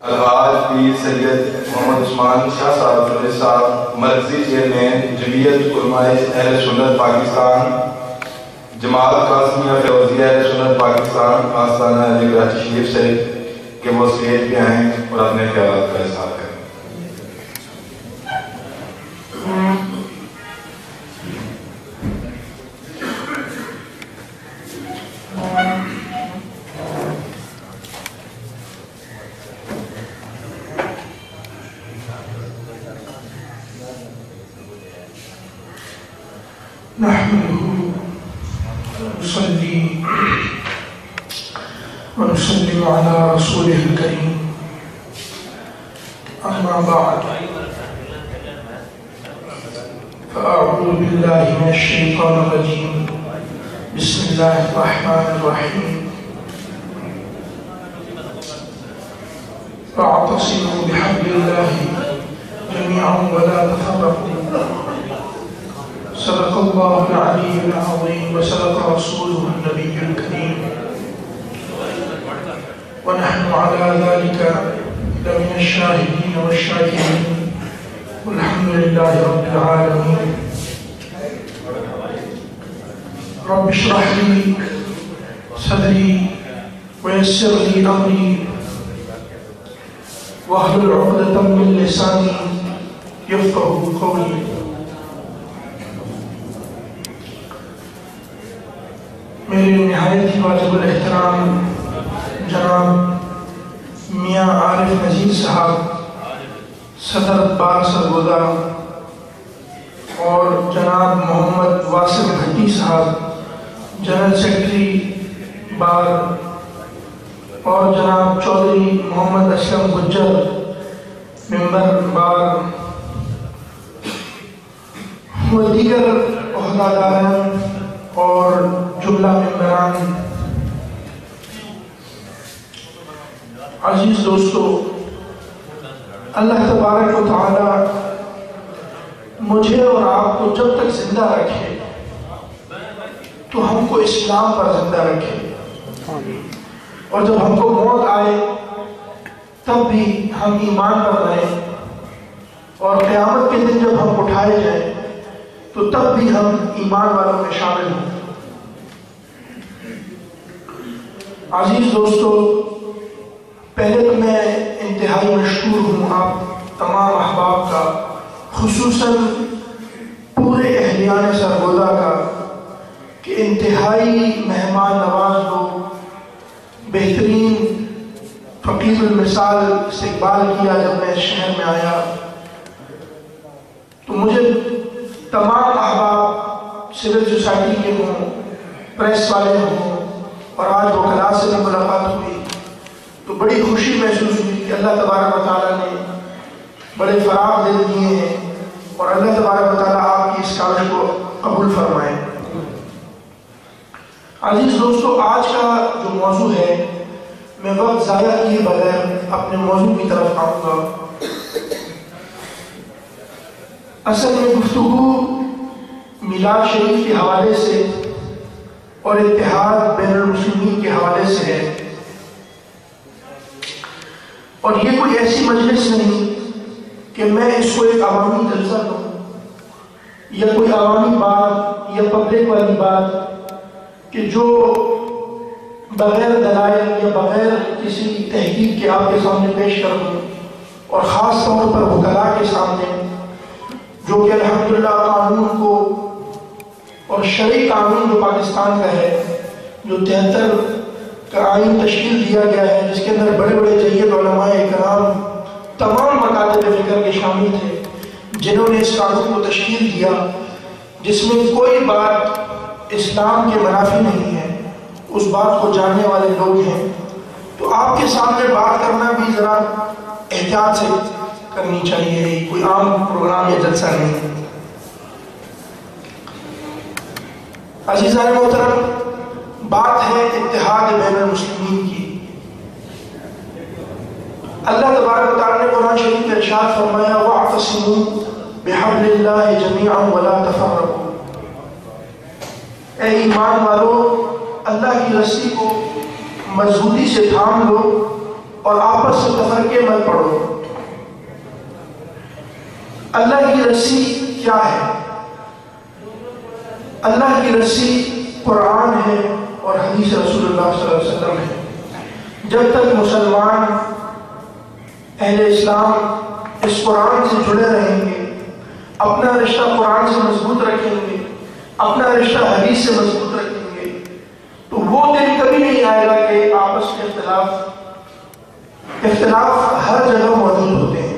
الحاج پیر سید محمد عثمان شاہ صاحب فیض صاحب مرکزی چیئرمین جمعیت علماء اہل سنت پاکستان، جماعت قاسمیہ فیروزیہ اہل سنت پاکستان آستانہ علی گڑھ تشریف سے کہ وہ اسٹیج پہ آئیں اور اپنے خیالات کا اظہار کریں۔ ونصلي على رسوله الكريم أما بعد فأعوذ بالله من الشيطان الرجيم بسم الله الرحمن الرحيم واعتصموا بحبل الله جميعا ولا تفرقوا صدق الله العلي العظيم وصدق رسوله النبي الكريم ونحن على ذلك لمن الشاهدين والشاكرين والحمد لله رب العالمين۔ رب اشرح لي صدري ويسر لي أمري واحلل عقدة من لساني يفقهوا قولي۔ میرے نہایت ہی واجب الاحترام جناب میاں عارف نذیر صاحب صدر بار سرگودا اور جناب محمد واسف بھٹی صاحب جنرل سیکرٹری بار اور جناب چودھری محمد اسلم گجر ممبر بار و دیگر عہدیداران اور جملہ ممبران، عزیز دوستو، اللہ تبارک و تعالی مجھے اور آپ کو جب تک زندہ رکھے تو ہم کو اسلام پر زندہ رکھے، اور جب ہم کو موت آئے تب بھی ہم ایمان پر رہیں، اور قیامت کے دن جب ہم اٹھائے جائیں تو تب بھی ہم ایمان والوں میں شامل ہوں۔ عزیز دوستو، پہلے تو میں انتہائی مشکور ہوں آپ تمام احباب کا، خصوصاً پورے اہلیان سرگودا کا، کہ انتہائی مہمان نواز لوگ، بہترین فقیر المثال استقبال کیا جب میں شہر میں آیا۔ تو مجھے تمام احباب سول سوسائٹی کے ہوں، پریس والے ہوں، اور آج وہ کلاس سے ملاقات ہوئی تو بڑی خوشی محسوس ہوئی کہ اللہ تبارک و تعالیٰ نے بڑے فراغ دل دیے ہیں، اور اللہ تبارک و تعالیٰ آپ کی اس کاوش کو قبول فرمائے۔ عزیز دوستو، آج کا جو موضوع ہے، میں وقت ضائع کیے بغیر اپنے موضوع کی طرف آؤں گا۔ اصل میں گفتگو میلاد شریف کے حوالے سے اور اتحاد بین المسلمین کے حوالے سے ہے، اور یہ کوئی ایسی مجلس نہیں کہ میں اس کو ایک عوامی جلسہ دوں یا کوئی عوامی بات یا پبلک والی بات کہ جو بغیر دلائل یا بغیر کسی تحقیق کے آپ کے سامنے پیش کر دوں، اور خاص طور پر وکلاء کے سامنے، جو کہ الحمدللہ قانون کو اور شرعی قانون جو پاکستان کا ہے، جو 73 کا آئین تشکیل دیا گیا ہے، جس کے اندر بڑے بڑے جید علماء اکرام تمام مکاتب فکر کے شامل تھے، جنہوں نے اس قانون کو تشکیل دیا، جس میں کوئی بات اسلام کے منافی نہیں ہے، اس بات کو جاننے والے لوگ ہیں۔ تو آپ کے سامنے بات کرنا بھی ذرا احتیاط سے کرنی چاہیے، کوئی عام پروگرام یا جلسہ نہیں۔ عزیزان محترم، بات ہے اتحاد بین المسلمین کی۔ اللہ تبارک و تعالیٰ نے قرآن شریف میں ارشاد فرمایا وَاعْتَصِمُوا بِحَبْلِ اللَّهِ جَمِيعًا وَلَا تَفَرَّقُوا۔ اے ایمان والو، اللہ کی رسی کو مضبوطی سے تھام لو اور آپس میں تفرقے مت پڑھو۔ اللہ کی رسی کیا ہے؟ اللہ کی رسی قرآن ہے اور حدیث رسول اللہ صلی اللہ علیہ وسلم ہے۔ جب تک مسلمان اہل اسلام اس قرآن سے جڑے رہیں گے، اپنا رشتہ قرآن سے مضبوط رکھیں گے، اپنا رشتہ حدیث سے مضبوط رکھیں گے، تو وہ دن کبھی نہیں آئے گا کہ آپس میں اختلاف ہر جگہ موجود ہوتے ہیں۔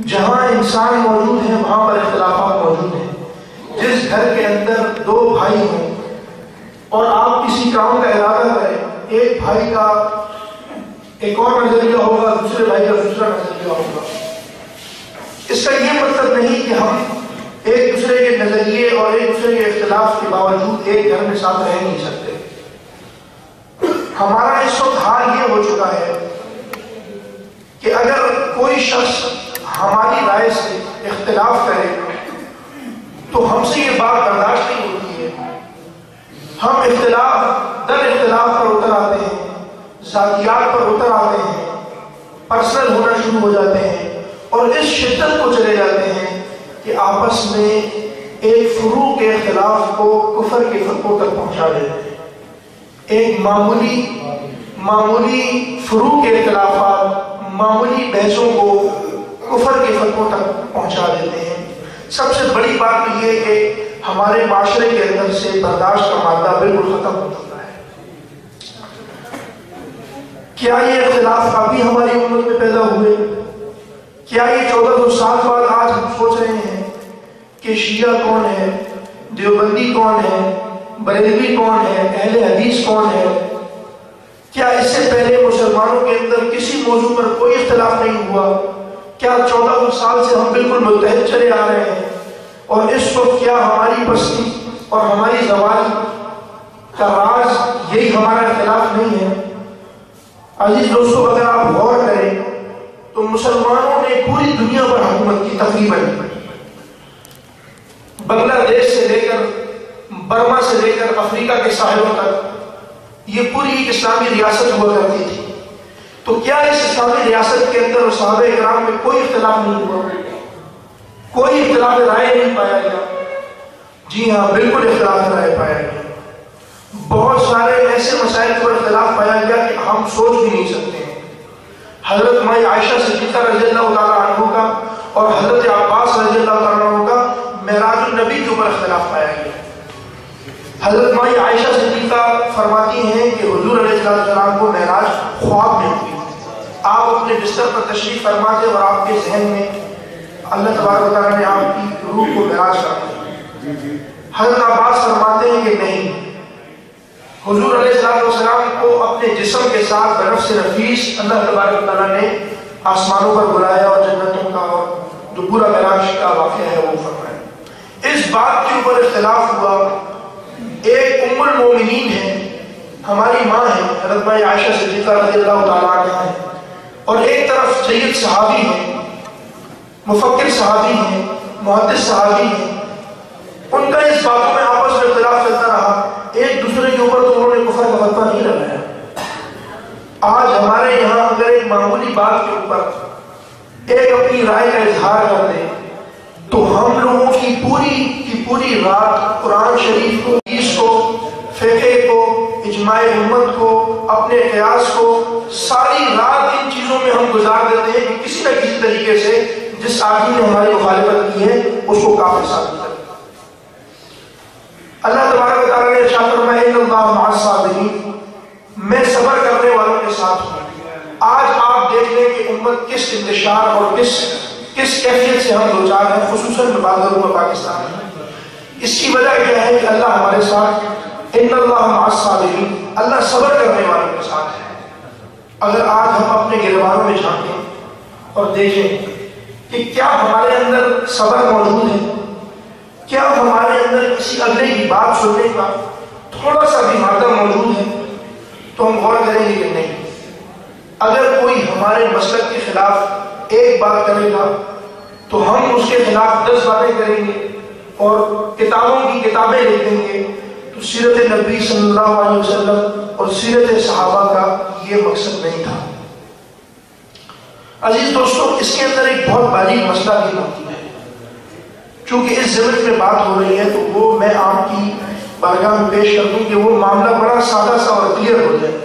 جہاں انسان موجود ہے وہاں پر اختلافات موجود ہیں۔ جس گھر کے اندر دو بھائی ہوں اور آپ کسی کام کا ارادہ کریں، ایک بھائی کا ایک اور نظریہ ہوگا، دوسرے بھائی کا دوسرا نظریہ ہوگا۔ اس کا یہ مطلب نہیں کہ ہم ایک دوسرے کے نظریے اور ایک دوسرے کے اختلاف کے باوجود ایک گھر میں ساتھ رہ نہیں سکتے۔ ہمارا اس وقت حال یہ ہو چکا ہے کہ اگر کوئی شخص ہماری رائے سے اختلاف کرے تو ہم سے یہ بات برداشت نہیں ہوتی ہے۔ ہم اختلاف در اختلاف پر اتر آتے ہیں، ذاتیات پر اتر آتے ہیں، پرسنل ہونا شروع ہو جاتے ہیں اور اس شدت کو چلے جاتے ہیں کہ آپس میں ایک فروع کے اختلاف کو کفر کے فرقوں تک پہنچا دیتے ہیں۔ ایک معمولی فروع کے اختلافات، معمولی بحثوں کو کفر کے فرقوں تک پہنچا دیتے ہیں۔ سب سے بڑی بات یہ ہے کہ ہمارے معاشرے کے اندر سے برداشت کا مادہ بالکل ختم ہو چکا ہے۔ کیا یہ اختلاف ابھی ہماری امت میں پیدا ہوئے؟ کیا یہ 1400 سال بعد آج ہم سوچ رہے ہیں کہ شیعہ کون ہے، دیوبندی کون ہے، بریلوی کون ہے، اہل حدیث کون ہے؟ کیا اس سے پہلے مسلمانوں کے اندر کسی موضوع پر کوئی اختلاف نہیں ہوا؟ کیا 1400 سال سے ہم بالکل متحد چلے آ رہے ہیں اور اس وقت کیا ہماری پستی اور ہماری زوال کا راز یہی ہمارا اختلاف نہیں ہے؟ عزیز دوستو، اگر آپ غور کریں تو مسلمانوں نے پوری دنیا پر حکومت کی، تقریباً بنگلہ دیش سے لے کر برما سے لے کر افریقہ کے ساحلوں تک یہ پوری ایک اسلامی ریاست ہوا کرتی تھی۔ تو کیا اس اسلامی ریاست کے اندر صحابہ کرام میں کوئی اختلاف نہیں ہوا؟ کوئی اختلاف رائے نہیں پایا گیا؟ جی ہاں، بالکل اختلاف رائے پایا گیا۔ بہت سارے ایسے مسائل پر اختلاف پایا گیا کہ ہم سوچ بھی نہیں سکتے ہیں۔ حضرت مائی عائشہ صدیقہ رضی اللہ تعالیٰ عنہ کا اور حضرت عباس رضی اللہ تعالیٰ عنہ کا معراج النبی کے اوپر اختلاف پایا گیا۔ حضرت مائی عائشہ صدیقہ فرماتی ہیں کہ حضور علیہ السلام کو معراج خواب میں ہوئی۔ آپ اپنے بستر پر تشریف فرما تھے اور آپ کے ذہن میں اللہ تبارک و تعالیٰ نے آپ کی روح کو معراج کر دیا۔ حضرت عباس فرماتے ہیں کہ نہیں، حضور علیہ السلام کو اپنے جسم کے ساتھ برف سے نفیس اللہ تبارک و تعالیٰ نے آسمانوں پر بلایا اور جنتوں کا اور جو پورا معراج کا واقعہ ہے وہ فرمایا۔ اس بات کے اوپر اختلاف ہوا۔ ایک ام المومنین ہے، ہماری ماں ہے، حضرت مائی عائشہ صدیقہ رضی اللہ تعالیٰ عنہ ہے، اور ایک طرف سید صحابی ہیں، مفکر صحابی ہیں، محدث صحابی ہیں۔ ان کا اس باتوں میں آپس میں اختلاف چلتا رہا، ایک دوسرے کے اوپر تو انہوں نے کفر کا فتویٰ نہیں لگایا۔ آج ہمارے یہاں اگر ایک معمولی بات کے اوپر ایک اپنی رائے کا اظہار کر دیں تو ہم لوگوں کی پوری رات قرآن شریف کو، حدیث کو، فقہ کو، اجماع امت کو، اپنے قیاس کو، ساری رات ان چیزوں میں ہم گزار دیتے ہیں کہ کسی نہ کسی طریقے سے جس آدمی نے ہماری مخالفت کی ہے اس کو کافر ثابت کریں۔ اللہ تبارک و تعالیٰ نے ارشاد فرمایا ان اللہ مع الصابرین، میں صبر کرنے والوں کے ساتھ ہوں۔ آج آپ دیکھ لیں کہ امت کس انتشار اور کس کیفیت سے ہم دوچار ہیں، خصوصاً میں بات کروں گا پاکستان میں۔ اس کی وجہ کیا ہے کہ اللہ ہمارے ساتھ، ان اللہ مع الصابرین، اللہ صبر کرنے والوں کے ساتھ ہے۔ اگر آج ہم اپنے گریبانوں میں جھانکیں اور دیکھیں کہ کیا ہمارے اندر صبر موجود ہے، کیا ہمارے اندر کسی اگلے کی بات سننے کا تھوڑا سا بھی مادہ موجود ہے، تو ہم غور کریں گے کہ نہیں۔ اگر کوئی ہمارے مسلک کے خلاف ایک بات کرے گا تو ہم اس کے خلاف 10 باتیں کریں گے اور کتابوں کی کتابیں لکھ دیں گے۔ تو سیرت نبی صلی اللہ علیہ وسلم اور سیرت صحابہ کا یہ مقصد نہیں تھا۔ عزیز دوستوں، اس کے اندر ایک بہت باریک مسئلہ بھی موجود ہے. چونکہ اس ضمن میں بات ہو رہی ہے تو وہ میں آپ کی بارگاہ میں پیش کر دوں کہ وہ معاملہ بڑا سادہ سا اور کلیئر ہو جائے.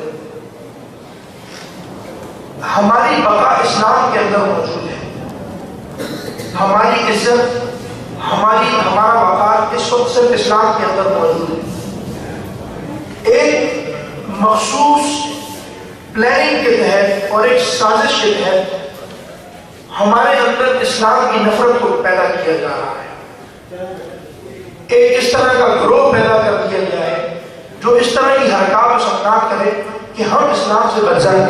ہماری بقا اسلام کے اندر موجود ہے. ہماری عزت، ہمارا وقار اس وقت صرف اسلام کے اندر موجود ہے. ایک مخصوص پلاننگ کے تحت اور ایک سازش کے تحت ہمارے اندر اسلام کی نفرت کو پیدا کیا جا رہا ہے. ایک اس طرح کا گروہ پیدا کر دیا گیا ہے جو اس طرح کی حرکات و سکنات کرے کہ ہم اسلام سے بچ جائیں.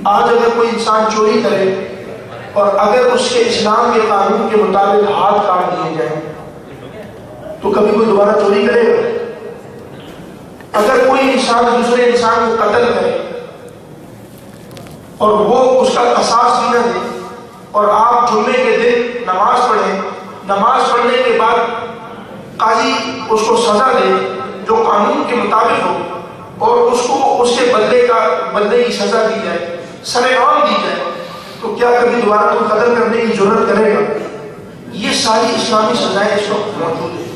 آج اگر کوئی انسان چوری کرے اور اگر اس کے اسلام کے قانون کے مطابق ہاتھ کاٹ دیے جائیں تو کبھی کوئی دوبارہ چوری کرے گا؟ اگر کوئی انسان دوسرے انسان کو قتل کرے اور وہ اس کا قصاص بھی نہ دے اور آپ جمعے کے دن نماز پڑھیں، نماز پڑھنے کے بعد قاضی اس کو سزا دے جو قانون کے مطابق ہو اور اس کو اس کے بدلے کی سزا دی جائے، سر عام دی جائے، تو کیا کبھی دوبارہ کوئی قتل کرنے کی ضرورت کرے گا؟ یہ ساری اسلامی سزائیں اس وقت موجود ہیں.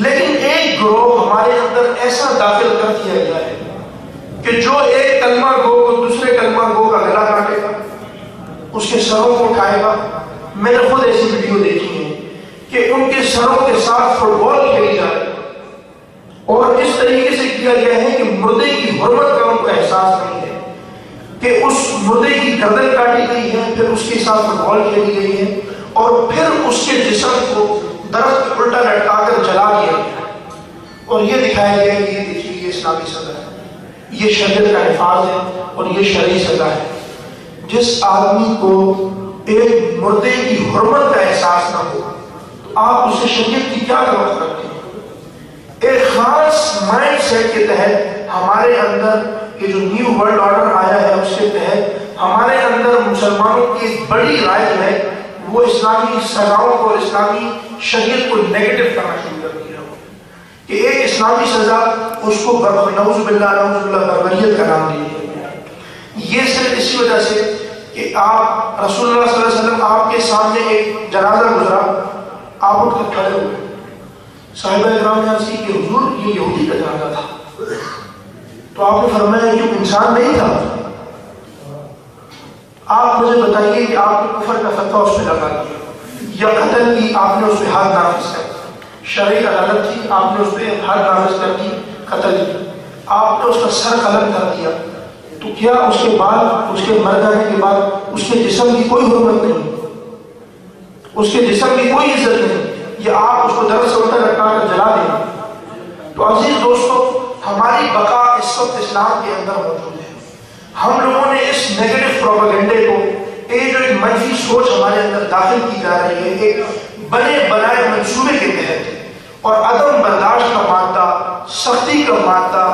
لیکن ایک گروہ ہمارے اندر ایسا داخل کر دیا گیا ہے کہ جو ایک کلمہ گو کو دوسرے کلمہ گو کا گلا کاٹے گا، اس کے سروں کو اٹھائے گا. میں نے خود ایسی ویڈیو دیکھی ہے کہ ان کے سروں کے ساتھ فٹ بال کھیلی جائے اور اس طریقے سے کیا گیا ہے کہ مردے کی حرمت کا ان کو احساس نہیں ہے کہ اس مردے کی گردن کاٹی گئی ہے، پھر اس کے ساتھ فٹ بال کھیلی گئی ہے اور پھر اس کے جسم کو درخت پہ الٹا لٹکا کر جلا دیا گیا اور یہ دکھایا گیا کہ یہ دیکھیے یہ اسلامی سزا ہے، یہ شریعت کا نفاذ ہے اور یہ شرعی سزا ہے. جس آدمی کو ایک مردے کی حرمت کا احساس نہ ہو آپ اسے شریعت کی کیا توقع کرتے ہیں؟ ایک خاص مائنڈ سیٹ کے تحت ہمارے اندر یہ جو نیو ورلڈ آرڈر آیا ہے اس کے تحت ہمارے اندر مسلمانوں کی ایک بڑی رائے جو ہے وہ اسلامی سزاؤں کو اور اسلامی شریعت کو نیگیٹو کرنا شروع کر دیا کہ ایک اسلامی سزا اس کو نعوذ باللہ بربریت کا نام دیا. یہ صرف اسی وجہ سے کہ آپ رسول اللہ صلی اللہ علیہ وسلم آپ کے سامنے ایک جنازہ گزرا، آپ اٹھ کر کھڑے ہوئے، صحابہ اکرام نے عرض کی کہ حضور یہ یہودی کا جنازہ تھا، تو آپ نے فرمایا کہ وہ انسان نہیں تھا. آپ مجھے بتائیے کہ آپ نے کفر کا فتویٰ اس پہ لگا دیا یا قتل کی آپ نے اس پہ حد نافذ کر دی، شرعی عدالت تھی آپ نے اس پہ حد نافذ کر دی، قتل کی آپ نے اس کا سر قلم کر دیا، تو کیا اس کے بعد اس کے مر جانے کے بعد اس کے جسم کی کوئی حرمت نہیں، اس کے جسم کی کوئی عزت نہیں، یا آپ اس کو درد سے الٹا لٹکا کر جلا دیں؟ تو عزیز دوستو، ہماری بقا اس وقت اسلام کے اندر موجود ہے. ہم لوگوں نے اس نیگیٹو پروپیگنڈے کو جو ایک منفی سوچ ہمارے اندر داخل کی جا رہی ہے ایک بنے بنائے منصوبے کے تحت اور عدم برداشت کا مادہ، سختی کا مادہ،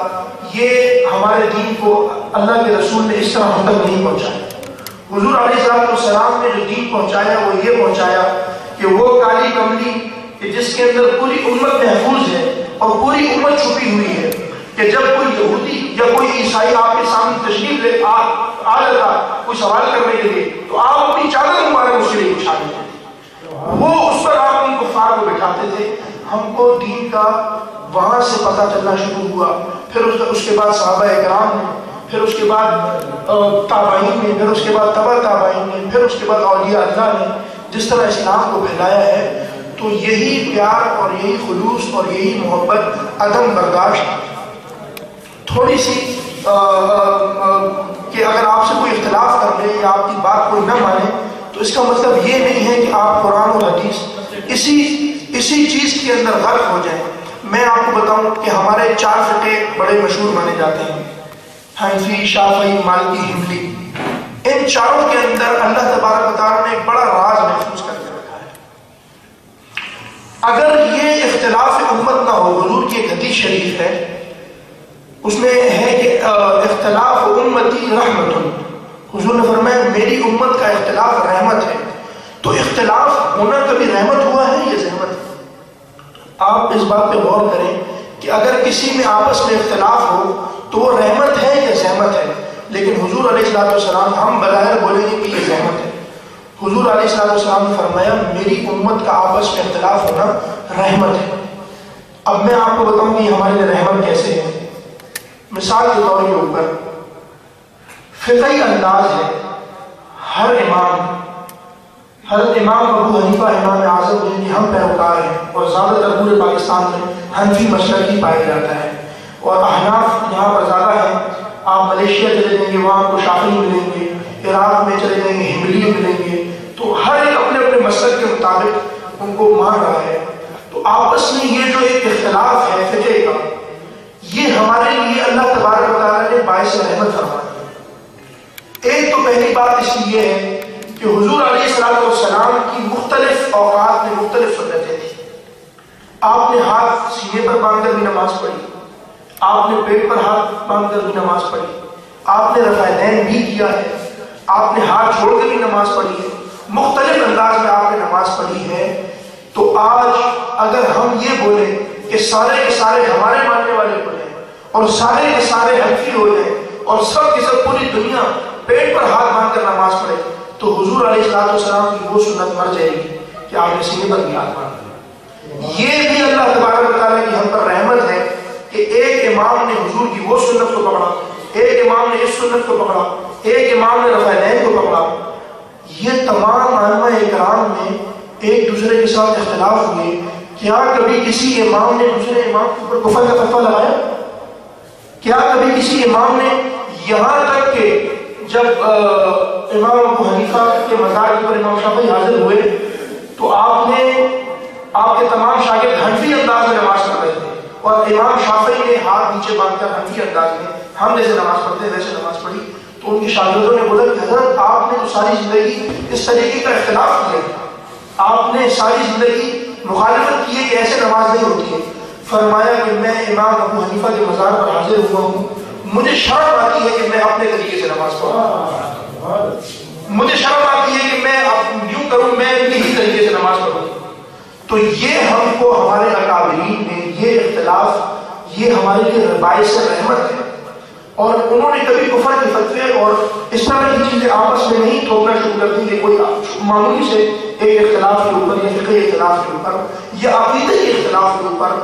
یہ ہمارے دین کو اللہ کے رسول نے اس طرح ہم تک نہیں پہنچایا. حضور علیہ السلام نے جو دین پہنچایا وہ یہ پہنچایا کہ وہ کالی کملی کہ جس کے اندر پوری امت محفوظ ہے اور پوری امت چھپی ہوئی ہے، کہ جب کوئی یہودی یا کوئی عیسائی آپ کے سامنے تشریف لے آ جاتا کوئی سوال کرنے کے لیے تو آپ اپنی چادر مبارک اس کے لیے اٹھا دیتے تھے، وہ اس پر آپ ان کفار کو بٹھاتے تھے. ہم کو دین کا وہاں سے پتہ چلنا شروع ہوا، پھر اس کے بعد صحابہ اکرام نے، پھر اس کے بعد تابعین نے، پھر اس کے بعد تبع تابعین نے، پھر اس کے بعد اولیاء اللہ نے جس طرح اسلام کو پھیلایا ہے. تو یہی پیار اور یہی خلوص اور یہی محبت، عدم برداشت، تھوڑی سی کہ اگر آپ سے کوئی اختلاف کر لے یا آپ کی بات کوئی نہ مانے تو اس کا مطلب یہ نہیں ہے کہ آپ قرآن اور حدیث اسی چیز کے اندر غرق ہو جائیں. میں آپ کو بتاؤں کہ ہمارے 4 فرقے بڑے مشہور مانے جاتے ہیں، حنفی، شافعی، مالکی، حنبلی. ان چاروں کے اندر اللہ تبارک و تعالیٰ نے ایک بڑا راز محفوظ کر کے رکھا ہے. اگر یہ اختلاف امت نہ ہو، حضور کی ایک حدیث شریف ہے اس میں ہے کہ اختلاف امتی رحمت، حضور نے فرمایا میری امت کا اختلاف رحمت ہے. تو اختلاف ہونا کبھی رحمت ہوا ہے یا زحمت ہے؟ آپ اس بات پہ غور کریں کہ اگر کسی میں آپس میں اختلاف ہو تو وہ رحمت ہے یا زحمت ہے؟ لیکن حضور علیہ السلام ہم بظاہر بولیں گے کہ یہ زحمت ہے. حضور علیہ السلام نے فرمایا میری امت کا آپس میں اختلاف ہونا رحمت ہے. اب میں آپ کو بتاؤں کہ ہمارے لیے رحمت کیسے ہے. مثال کے طور کے اوپر فقہی انداز ہے. ہر امام حضرت امام ابو حنیفہ امام اعظم جن کے ہم پیروکار ہیں اور زیادہ تر پورے پاکستان میں حنفی مسلک ہی پایا جاتا ہے اور احناف یہاں پر زیادہ ہیں. آپ ملیشیا چلے جائیں گے وہاں آپ کو شافعی ملیں گے, عراق میں چلے جائیں گے حنبلی ملیں گے. تو ہر ایک اپنے اپنے مسلک کے مطابق ان کو مان رہا ہے. تو آپس میں یہ جو ایک اختلاف ہے فقہ کا, یہ ہمارے لیے اللہ تبارک و تعالیٰ نے باعث رحمت فرمایا. ایک تو پہلی بات اس لیے ہے کہ حضور علیہ السلام کی مختلف اوقات میں مختلف سنتیں تھیں. آپ نے ہاتھ سینے پر باندھ کر بھی نماز پڑھی, آپ نے پیٹ پر ہاتھ باندھ کر بھی نماز پڑھی, آپ نے رفع دین بھی کیا ہے, آپ نے ہاتھ چھوڑ کر بھی نماز پڑھی ہے, مختلف انداز میں آپ نے نماز پڑھی ہے. تو آج اگر ہم یہ بولیں کہ سارے کے سارے ہمارے ماننے والے ہو جائیں اور سارے کے سارے حنفی ہو جائیں اور سب کی سب پوری دنیا پیٹ پر ہاتھ باندھ کر نماز پڑھے, تو حضور علیہ السلام کی وہ سنت مر جائے گی کہ آپ نے سینے پر بھی ہاتھ باندھ. یہ بھی اللہ تبارک و تعالیٰ کی ہم پر رحمت ہے کہ ایک امام نے حضور کی وہ سنت کو پکڑا, ایک امام نے اس سنت کو پکڑا, ایک امام نے رفع دین کو پکڑا. یہ تمام ائمہ کرام میں ایک دوسرے کے ساتھ اختلاف ہوئے. کیا کبھی کسی امام نے دوسرے امام کے اوپر کفر کا فتویٰ لگایا؟ کیا کبھی کسی امام نے یہاں تک کہ جب امام ابو حنیفہ کے مزار پر امام شافعی حاضر ہوئے تو آپ کے تمام شاگرد حنفی انداز میں نماز پڑھ رہے تھے اور امام شافعی نے ہاتھ نیچے باندھ کر حنفی انداز میں ہم جیسے نماز پڑھتے ہیں ویسے نماز پڑھی. تو ان کے شاگردوں نے بولا کہ حضرت آپ نے تو ساری زندگی اس طریقے کا اختلاف کیا, آپ نے ساری زندگی مخالفت کی ہے کہ ایسے نماز نہیں ہوتی ہے. فرمایا کہ میں امام ابو حنیفہ کے مزار پر حاضر ہوا ہوں, مجھے شرم آتی ہے کہ میں اپنے طریقے سے نماز پڑھوں, مجھے شرم آتی ہے کہ میں یوں کروں, میں انہی طریقے سے نماز پڑھوں. تو یہ ہم کو ہمارے اکابرین نے یہ اختلاف یہ ہمارے لیے باعث رحمت ہے. اور انہوں نے کبھی کفر کے فتوے اور اس طرح کی چیزیں آپس میں نہیں تھوپنا شروع کر دی کہ کوئی معمولی سے ایک اختلاف کے اوپر یا فقہی اختلاف کے اوپر یا عقیدتی اختلاف کے اوپر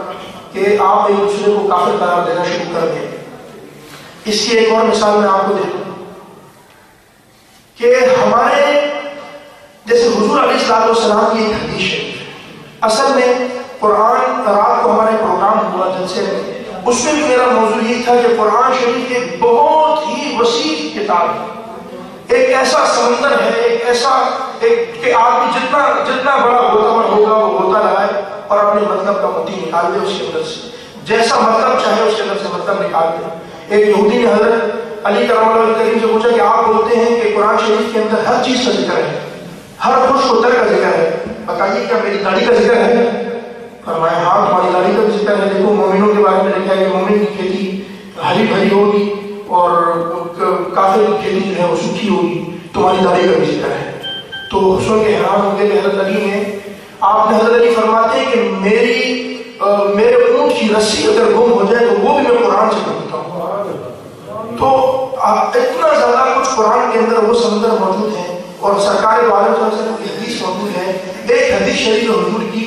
کہ آپ ایک دوسرے کو کافر قرار دینا شروع کر دیں. اس کی ایک اور مثال میں آپ کو دے دوں کہ ہمارے جیسے حضور علیہ السلام کی ایک حدیث ہے. اصل میں قرآن رات کو ہمارے پروگرام ہوا جلسے میں, اس میں بھی میرا موضوع یہ تھا کہ قرآن شریف ایک بہت ہی وسیع کتاب ہے, ایک ایسا سمندر ہے, ایک ایسا کہ آدمی جتنا بڑا ہوگا وہ ہوتا رہے اور اپنے مطلب کا موتی نکال دے, اس کے اندر سے جیسا مطلب چاہے اس کے اندر سے مطلب نکال دے. ایک یہودی نے حضرت علی کرم اللہ وجہ کریم سے پوچھا کہ آپ بولتے ہیں کہ قرآن شریف کے اندر ہر چیز کا ذکر ہے, ہر خوش و تر کا ذکر ہے, بتائیے کیا میری داڑھی کا ذکر ہے؟ فرمایا ہاں تمہاری داڑھی کا بھی ذکر ہے. دیکھو مومنوں کے بارے میں لکھا ہے کہ مومن کی کھیتی ہری بھری ہوگی اور کافر کی کھیتی جو ہے وہ سوکھی ہوگی, تمہاری داڑھی کا بھی ذکر ہے. تو سن کے حیران ہو گئے کہ حضرت علی نے آپ نے حضرت علی فرماتے ہیں کہ میرے اونٹ کی رسی اگر گم ہو جائے تو وہ بھی میں قرآن سے ڈھونڈتا ہوں. تو اتنا زیادہ کچھ قرآن کے اندر وہ سمندر موجود ہے اور سرکار دو عالم صلی اللہ علیہ وسلم کی حدیث موجود ہے. ایک حدیث شریف حضور کی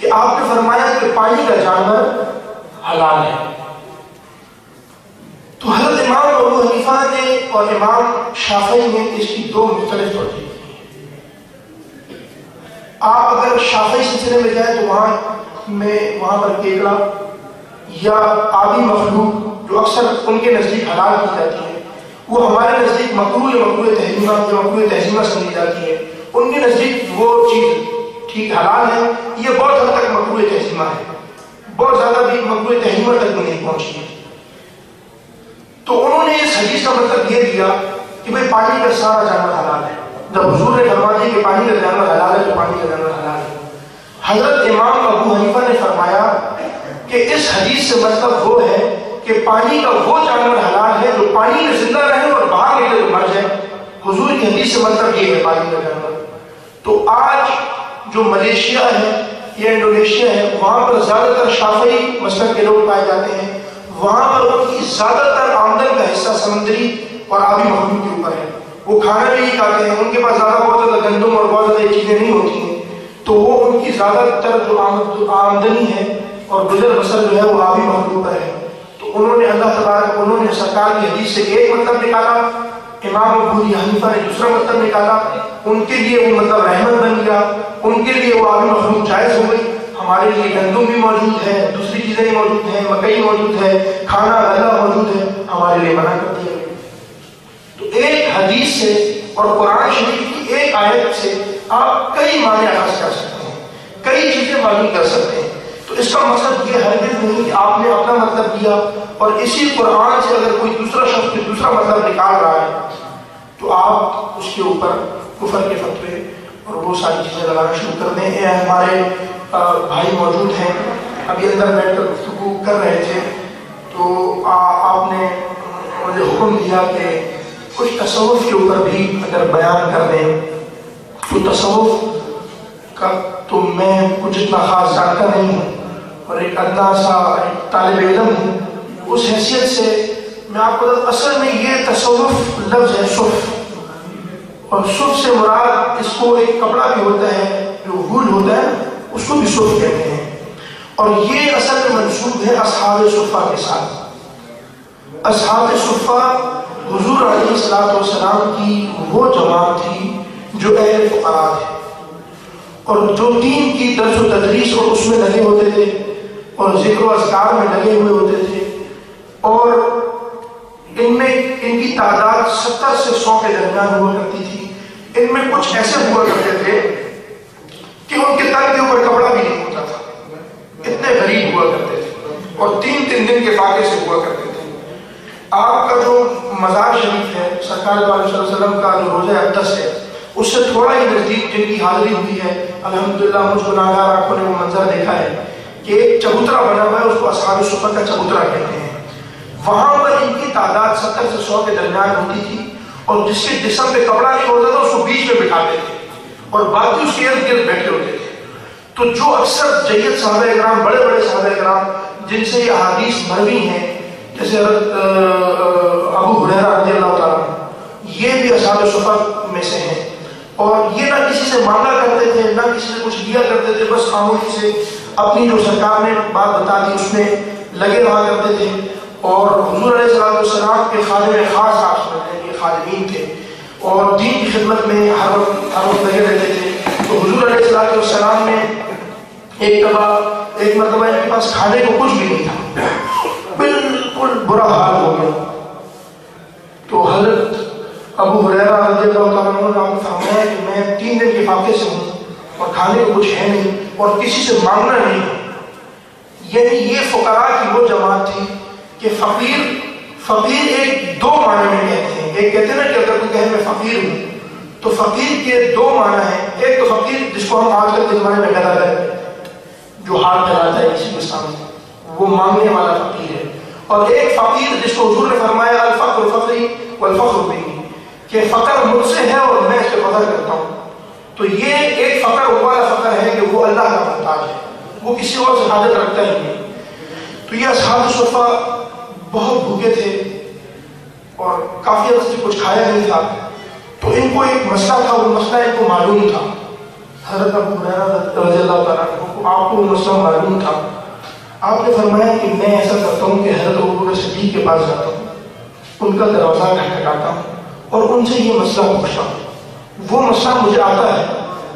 کہ آپ نے فرمایا کہ پانی کا جانور حلال ہے. تو حضرت امام ابو حنیفہ نے اور امام شافعی نے اس کی دو مختلف توجہ. آپ اگر شافعی سلسلے میں جائیں تو وہاں پر کیکڑا یا آبی مخلوق جو اکثر ان کے نزدیک حلال کی جاتی ہے, وہ ہمارے نزدیک مکروہ یا مکروہ تحریمہ یا مکروہ تحریمہ سمجھی جاتی ہے. ان کے نزدیک وہ چیز ٹھیک حلال ہے, یہ بہت حد تک مکروہ تحریمہ ہے, بہت زیادہ بھی مکروہ تحریمہ تک نہیں پہنچی ہے. تو انہوں نے اس حدیث کا مطلب یہ دیا کہ بھئی پانی کا سارا جانور حلال ہے. جب حضور نے فرما دیا کہ پانی کا جانور حلال ہے تو پانی کا جانور حلال ہے. حضرت امام ابو حنیفہ نے فرمایا کہ اس حدیث سے مطلب وہ ہے کہ پانی کا وہ جانور حلال ہے جو پانی میں زندہ رہے اور باہر نکلے تو مر جائے. حضور کی حدیث سے مطلب یہ ہے پانی کا جانور. تو آج جو ملیشیا ہے یا انڈونیشیا ہے وہاں پر زیادہ تر شافعی مسلک کے لوگ پائے جاتے ہیں. وہاں پر ان کی زیادہ تر آمدن کا حصہ سمندری اور آبی مخلوق کے اوپر ہے. وہ کھانا بھی کھاتے ہیں, ان کے پاس زیادہ بہت زیادہ گندم اور بہت زیادہ چیزیں نہیں ہوتی ہیں, تو وہ ان کی زیادہ تر جو آمدنی ہے اور گزر بسر جو ہے وہ آبی مخلوق پر ہے. تو انہوں نے اللہ تبارک, انہوں نے سرکار کی حدیث سے ایک مطلب نکالا, امام ابو حنیفہ نے دوسرا مطلب نکالا. ان کے لیے وہ مطلب رحمت بن گیا, ان کے لیے وہ آبی مخلوق جائز ہو گئی. ہمارے لیے گندم بھی موجود ہے, دوسری چیزیں بھی موجود ہیں, مکئی موجود ہے, کھانا غلہ موجود ہے, ہمارے لیے منع کر دیا گیا. تو ایک حدیث سے اور قرآن شریف کی ایک آیت سے آپ کئی معنی اخذ کر سکتے ہیں, کئی چیزیں معلوم کر سکتے ہیں. تو اس کا مقصد یہ ہرگز نہیں کہ آپ نے اپنا مطلب کیا اور اسی قرآن سے اگر کوئی دوسرا شخص دوسرا مطلب نکال رہا ہے تو آپ اس کے اوپر کفر کے فتوے اور وہ ساری چیزیں لگانا شروع کر دیں. ہمارے بھائی موجود ہیں, ابھی اندر بیٹھ کر گفتگو کر رہے تھے, تو آپ نے مجھے حکم دیا کہ کچھ تصوف کے اوپر بھی اگر بیان کر دیں. تو تصوف کا تو میں کچھ اتنا خاص جانتا نہیں ہوں اور ایک ادنا سا ایک طالب علم ہوں. اس حیثیت سے میں آپ کو اصل میں یہ تصوف لفظ ہے صف, اور صف سے مراد اس کو ایک کپڑا بھی ہوتا ہے جو وول ہوتا ہے, اس کو بھی صف کہتے ہیں. اور یہ اصل میں منسوب ہے اصحاب صفہ کے ساتھ. اصحاب صفہ حضور علیہ السلام کی وہ جماعت تھی جو اہل فقراء تھے اور جو دین کی درس و تدریس اور اس میں لگے ہوتے تھے اور ذکر و اذکار میں لگے ہوئے ہوتے تھے, اور ان میں ان کی تعداد 70 سے 100 کے درمیان ہوا کرتی تھی. ان میں کچھ ایسے ہوا کرتے تھے کہ ان کے تن کے اوپر کپڑا بھی نہیں ہوتا تھا, اتنے غریب ہوا کرتے تھے اور 3-3 دن کے فاقے سے ہوا کرتے تھے. آپ کا جو مزار شریف ہے سرکار صلی اللہ علیہ وسلم کا جو روزہ اقدس ہے, اس سے تھوڑا ہی نزدیک جن کی حاضری ہوئی ہے, الحمدللہ مجھ گناہگار آنکھوں نے وہ منظر دیکھا ہے کہ ایک چبوترا بنا ہوا ہے, اس کو اصحاب صفہ کا چبوترا کہتے ہیں. وہاں پر ان کی تعداد 70 سے 100 کے درمیان ہوتی تھی, اور جس کے جسم پہ کپڑا نہیں ہوتا تھا اس کو بیچ میں بٹھاتے تھے اور باقی اس کے ارد گرد بیٹھے ہوتے تھے. تو جو اکثر جید صحابہ کرام, بڑے بڑے صحابہ کرام جن سے یہ احادیث مروی ہیں, جیسے حضرت ابو ہریرہ رضی اللہ تعالیٰ, یہ بھی اصحاب صفہ میں سے ہیں. اور یہ نہ کسی سے مانگا کرتے تھے, نہ کسی سے کچھ لیا کرتے تھے, بس خاموشی سے اپنی جو سرکار نے بات بتا دی اس میں لگے رہا کرتے تھے. اور حضور علیہ السلام کے خادم خاص آپ سمجھتے ہیں, یہ خادمین تھے اور دین کی خدمت میں ہر وقت لگے رہتے تھے. تو حضور علیہ السلام نے ایک مرتبہ ان کے پاس کھانے کو کچھ بھی نہیں تھا, بالکل برا حال ہو گیا. تو حضرت ابو ہریرہ رضی اللہ تعالیٰ عنہ نے فرمایا کہ میں 3 دن کے فاقے سے ہوں اور کھانے کو کچھ ہے نہیں اور کسی سے مانگنا نہیں. یعنی یہ فقراء کی وہ جماعت تھی کہ فقیر ایک 2 معنی میں کہتے ہیں. ایک کہتے ہیں نا کہ اگر کوئی کہے میں فقیر ہوں, تو فقیر کے 2 معنی ہیں. ایک تو فقیر جس کو ہم آج کل کے زمانے میں گدا ہے, جو ہاتھ پھیلاتا ہے کسی کے سامنے, وہ مانگنے والا فقیر ہے. اور ایک فقیر جس کو حضور نے فرمایا الفقر فقری والفخر بی, کہ فقر مجھ سے ہے اور میں اس پہ فخر کرتا ہوں. تو یہ ایک فقر والا فقر ہے کہ وہ اللہ کا محتاج ہے, وہ کسی اور سے حاجت رکھتا ہی نہیں. تو یہ اصحاب صفہ بہت بھوکے تھے اور کافی عرصے سے کچھ کھایا نہیں تھا. تو ان کو ایک مسئلہ تھا, وہ مسئلہ ان کو معلوم تھا. حضرت ابو ہریرہ رضی اللہ تعالیٰ عنہ, آپ کو وہ مسئلہ معلوم تھا. آپ نے فرمایا کہ میں ایسا کرتا ہوں کہ حضرت ابوبکر صدیق کے پاس جاتا ہوں, ان کا دروازہ کھٹکھٹاتا ہوں اور ان سے یہ مسئلہ پوچھتا ہوں. وہ مسئلہ مجھے آتا ہے,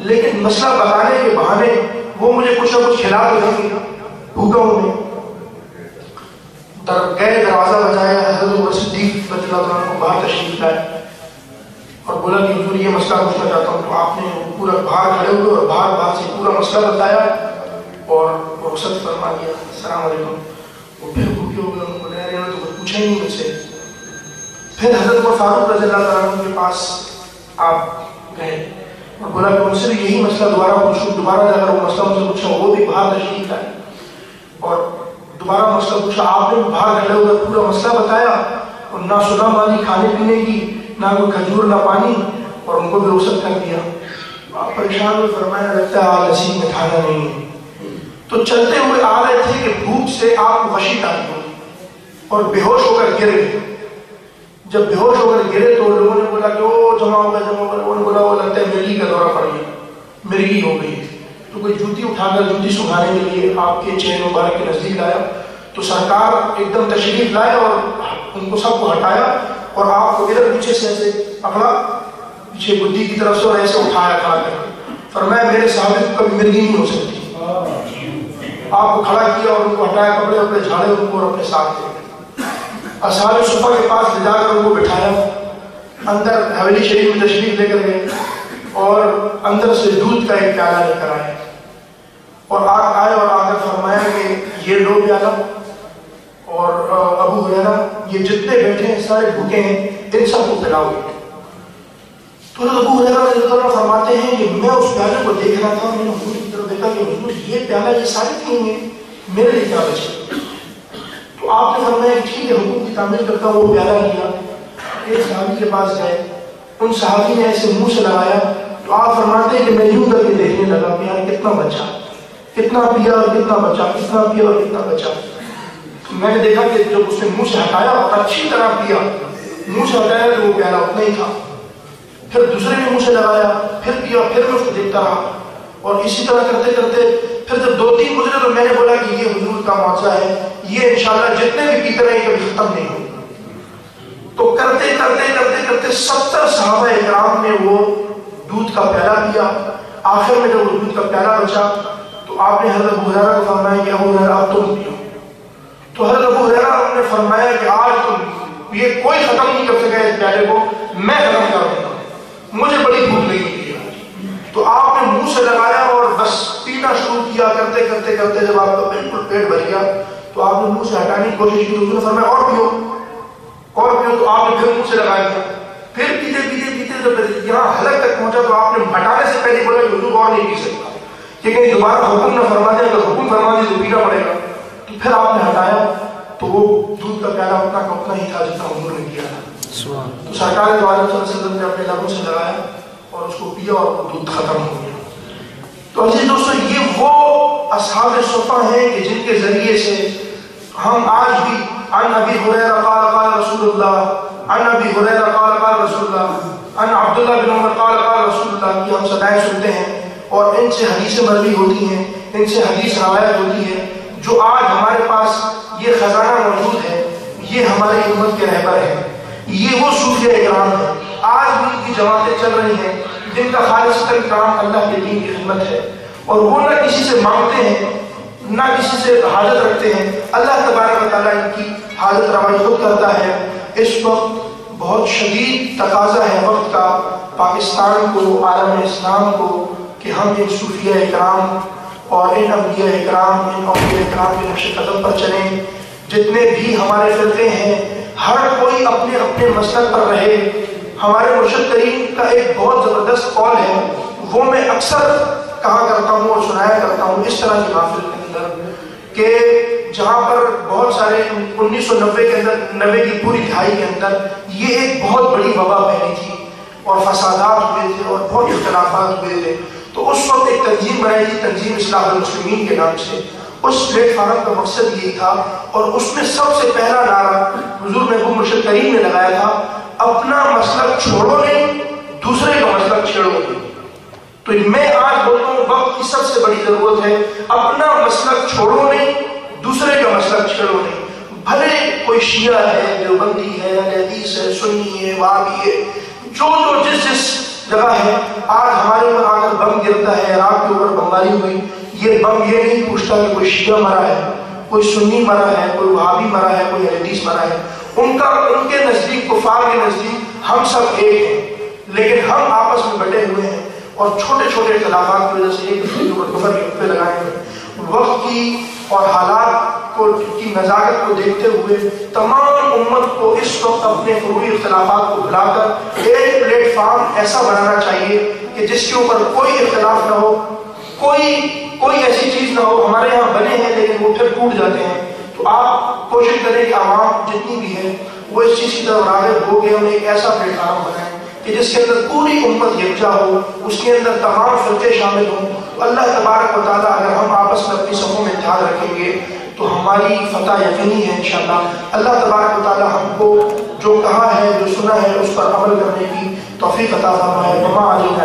لیکن مسئلہ بتانے کے بہانے وہ مجھے کچھ نہ کچھ کھلا تو دیں گے, بھوکا ہوں میں. گئے, دروازہ بجایا, حضرت ابوبکر صدیق رضی اللہ عنہ کو باہر تشریف لائے اور بولا کہ حضور یہ مسئلہ پوچھنا چاہتا ہوں. تو آپ نے پورا باہر کھڑے ہوئے اور باہر سے پورا مسئلہ بتایا اور رخصت فرما دیا, السلام علیکم. وہ پھر بھوکے ہو گئے, ان کو لے رہے ہیں تو کچھ پوچھا ہی نہیں مجھ سے. پھر حضرت فاروق رضی اللہ عنہ کے پاس آپ گئے اور بولا کہ ان سے بھی یہی مسئلہ دوبارہ پوچھو. دوبارہ اگر وہ مسئلہ مجھ سے پوچھا, وہ بھی باہر تشریف لائے اور دوبارہ مسئلہ پوچھا. آپ نے باہر کھڑے ہوئے پورا مسئلہ بتایا اور نہ سنا مانی کھانے پینے کی, نہ کوئی کھجور نہ پانی, اور ان کو بھی رخصت کر دیا. آپ پریشان ہوئے, فرمایا لگتا ہے آج نصیب میں کھانا نہیں ہے. تو چلتے ہوئے آ رہے تھے کہ بھوک سے آپ کو غشی ٹالی ہوئی اور بے ہوش ہو کر گر گئے. جب بے ہوش ہو کر گرے تو لوگوں نے بولا کہ وہ جمع ہو گیا لوگوں نے بولا وہ لگتا ہے مرگی کا دورہ پڑ گیا، مرگی ہو گئی. تو کوئی جوتی اٹھا کر جوتی سکھانے کے لیے آپ کے چہرے مبارک کے نزدیک لایا. تو سرکار ایک دم تشریف لائے اور ان کو سب کو ہٹایا اور آپ کو ادھر پیچھے سے ایسے پکڑا، پیچھے بدھی کی طرف سے، اور ایسے اٹھایا کھڑا کر. فرمایا میرے صحابی کو کبھی مرگی نہیں ہو سکتی. آپ کو کھڑا کیا اور ان کو ہٹایا، کپڑے اپنے جھاڑے ان کو اور اپنے ساتھ لے. اصحاب صفا کے پاس لے جا کر ان کو بٹھایا، اندر حویلی شریف میں تشریف لے کر گئے اور اندر سے دودھ کا ایک پیالہ لے کر آئے اور آئے اور آ کر فرمایا کہ یہ لو پیالہ، اور ابو ہریرہ یہ جتنے بیٹھے ہیں سارے بھوکے ہیں، ان سب کو پلاؤ. تو ابو ہریرہ رضی اللہ عنہ فرماتے ہیں کہ میں اس پیالے کو دیکھ رہا تھا، میں نے حضور کی طرف دیکھا کہ حضور یہ پیالہ یہ سارے پیئیں گے، میرے لیے کیا بچے؟ تو آپ نے فرمایا کہ ٹھیک ہے حکم کی تعمیل کرتا ہوں. وہ پیالہ لیا، ایک صحابی کے پاس گئے، ان صحابی نے ایسے منہ سے لگایا تو آپ فرماتے ہیں کہ میں یوں کر کے دیکھنے لگا کہ یار کتنا بچا، کتنا پیا اور کتنا بچا، کتنا پیا اور کتنا بچا. میں نے دیکھا کہ جب اس نے منہ سے ہٹایا اور اچھی طرح پیا، منہ سے ہٹایا تو وہ پیالہ اتنا ہی تھا. پھر دوسرے نے منہ سے لگایا، پھر پیا، پھر میں اس کو دیکھتا رہا اور اسی طرح کرتے کرتے پھر جب 2-3 گزرے تو میں نے بولا کہ یہ حضور کا معجزہ ہے، یہ انشاءاللہ جتنے بھی پیتے رہے کبھی ختم نہیں ہو. تو کرتے کرتے کرتے کرتے 70 صحابہ اکرام نے وہ دودھ کا پیالہ پیا. آخر میں جب وہ دودھ کا پیالہ بچا تو آپ نے حضرت ابو ہریرہ کو فرمایا کہ ابو ہریرہ آپ تم پیو. تو حضرت ابو ہریرہ نے فرمایا کہ آج تم یہ کوئی ختم نہیں کر سکا اس پیالے کو، میں ختم کر دوں گا، مجھے بڑی بھوک لگی ہوئی ہے. تو آپ نے منہ سے لگایا اور بس پینا شروع کیا. کرتے کرتے کرتے جب آپ کا بالکل پیٹ بھر گیا تو آپ نے منہ سے ہٹانے کی کوشش کی. حضور نے فرمایا اور پیو اور پیو. تو آپ نے پھر منہ سے لگایا دیا. پھر پیتے پیتے پیتے جب یہاں حلق تک پہنچا تو آپ نے ہٹانے سے پہلے بولا کہ حضور اور نہیں پی سکتا، کہ کہیں دوبارہ حکم نہ فرما دے. اگر حکم فرما دے تو پینا پڑے گا. تو پھر آپ نے ہٹایا تو وہ دودھ کا پیالہ اتنا کا اتنا ہی تھا جتنا حضور نے کیا تھا. تو سرکار دو عالم صلی اللہ علیہ وسلم نے اپنے لبوں سے لگایا اور اس کو پیا اور وہ دودھ ختم ہو گیا. تو عزیز دوستو یہ وہ اصحاب صفا ہیں کہ جن کے ذریعے سے ہم آج بھی عن ابی ہریرہ قال قال رسول اللہ، عن ابی ہریرہ قال قال رسول اللہ، عن عبداللہ بن عمر قال قال رسول اللہ کی ہم صدائیں سنتے ہیں اور ان سے حدیثیں مروی ہوتی ہیں، ان سے حدیث روایت ہوتی ہے. جو آج ہمارے پاس یہ خزانہ موجود ہے، یہ ہماری امت کے رہبر ہیں، یہ وہ صوفیہ اکرام ہیں. آج بھی ان کی جماعتیں چل رہی ہیں جن کا خالصتاً کام اللہ کے دین کی خدمت ہے، اور وہ نہ کسی سے مانگتے ہیں نہ کسی سے حاجت رکھتے ہیں. اللہ تبارک و تعالیٰ ان کی حاجت روائی خود کرتا ہے. اس وقت بہت شدید تقاضا ہے وقت کا پاکستان کو، عالم اسلام کو، کہ ہم ان صوفیہ اکرام اور ان انبیاء اکرام، ان اولیاء اکرام کے نقش قدم پر چلیں. جتنے بھی ہمارے فرقے ہیں ہر کوئی اپنے اپنے مسلک پر رہے. ہمارے مرشد کریم کا ایک بہت زبردست قول ہے، وہ میں اکثر کہا کرتا ہوں اور سنایا کرتا ہوں اس طرح کی محفل کے اندر، کہ جہاں پر بہت سارے 1990 کے اندر، 90 کی پوری دہائی کے اندر یہ ایک بہت بڑی وبا پھیلی تھی اور فسادات ہوئے تھے اور بہت اختلافات ہوئے تھے. تو اس وقت ایک تنظیم بنائی تھی، تنظیم اصلاح المسلمین کے نام سے. اس پلیٹ فارم کا مقصد یہی تھا اور اس میں سب سے پہلا نعرہ حضور محبوب مرشد کریم نے لگایا تھا، اپنا مسلک چھوڑو نہیں، دوسرے کا مسلک چھیڑو نہیں. تو میں آج بولتا ہوں وقت کی سب سے بڑی ضرورت ہے اپنا مسلک چھوڑو نہیں، دوسرے کا مسلک چھیڑو نہیں. بھلے کوئی شیعہ ہے، دیوبندی ہے، حدیث ہے، سنی ہے، وہابی ہے، جو جس جگہ ہے. آج ہمارے اوپر آ کر بم گرتا ہے، عراق کے اوپر بمباری ہوئی، یہ بم یہ نہیں پوچھتا کہ کوئی شیعہ مرا ہے، کوئی سنی مرا ہے، کوئی وہابی مرا ہے، کوئی حدیث مرا ہے. ان کے نزدیک، کفار کے نزدیک ہم سب ایک ہیں، لیکن ہم آپس میں بٹے ہوئے ہیں اور چھوٹے چھوٹے اختلافات کی وجہ سے ایک دوسرے کے اوپر کفر کے حقے لگائے ہیں. وقت کی اور حالات کی نزاکت کو دیکھتے ہوئے تمام امت کو اس وقت اپنے فروعی اختلافات کو بھلا کر ایک پلیٹ فارم ایسا بنانا چاہیے کہ جس کے اوپر کوئی اختلاف نہ ہو، کوئی ایسی چیز نہ ہو. ہمارے یہاں بنے ہیں لیکن وہ پھر ٹوٹ جاتے ہیں. تو آپ کوشش کریں کہ عوام جتنی بھی ہے وہ اس چیز کی طرف راغب ہو کے ہم ایک ایسا پلیٹ فارم بنائیں کہ جس کے اندر پوری امت یکجا ہو، اس کے اندر تمام فرقے شامل ہوں. اللہ تبارک و تعالیٰ اگر ہم آپس میں اپنی صفوں میں اتحاد رکھیں گے تو ہماری فتح یقینی ہے انشاءاللہ. اللہ تبارک و تعالیٰ ہم کو جو کہا ہے جو سنا ہے اس پر عمل کرنے کی توفیق عطا فرمائے. وما علینا